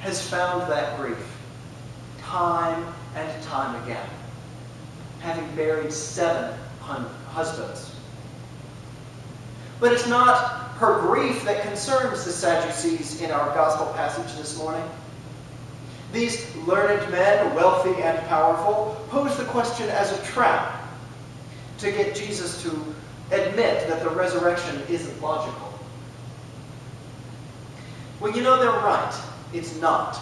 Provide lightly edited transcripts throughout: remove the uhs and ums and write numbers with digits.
has found that grief time and time again, having buried 7 husbands. But it's not her grief that concerns the Sadducees in our gospel passage this morning. These learned men, wealthy and powerful, pose the question as a trap to get Jesus to admit that the resurrection isn't logical. Well, you know, they're right. It's not.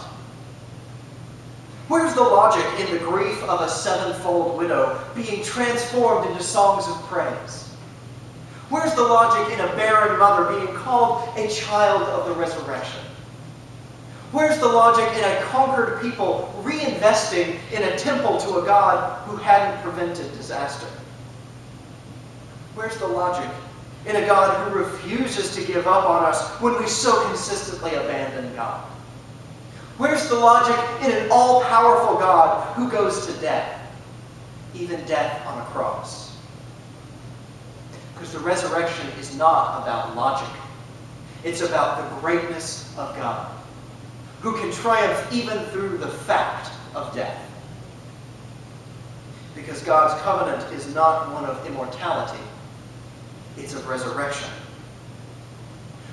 Where's the logic in the grief of a 7-fold widow being transformed into songs of praise? Where's the logic in a barren mother being called a child of the resurrection? Where's the logic in a conquered people reinvesting in a temple to a God who hadn't prevented disaster? Where's the logic in a God who refuses to give up on us when we so consistently abandon God? Where's the logic in an all-powerful God who goes to death, even death on a cross? Because the resurrection is not about logic. It's about the greatness of God, who can triumph even through the fact of death. Because God's covenant is not one of immortality, it's of resurrection.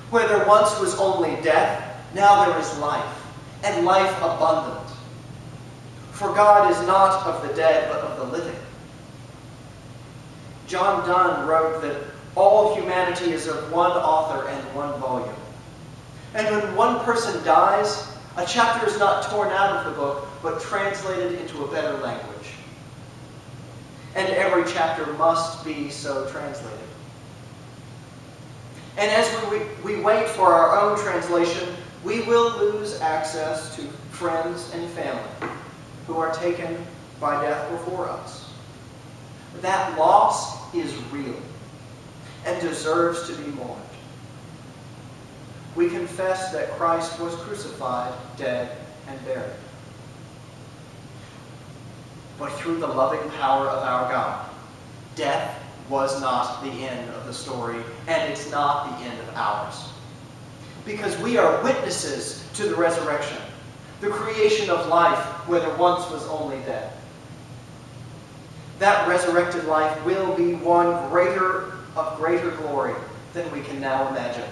Where there once was only death, now there is life, and life abundant. For God is not of the dead, but of the living. John Donne wrote that all humanity is of one author and one volume. And when one person dies, a chapter is not torn out of the book, but translated into a better language. And every chapter must be so translated. And as we wait for our own translation, we will lose access to friends and family who are taken by death before us. That loss is real and deserves to be mourned. We confess that Christ was crucified, dead, and buried. But through the loving power of our God, death was not the end of the story, and it's not the end of ours. Because we are witnesses to the resurrection, the creation of life where there once was only death. That resurrected life will be one of greater glory than we can now imagine.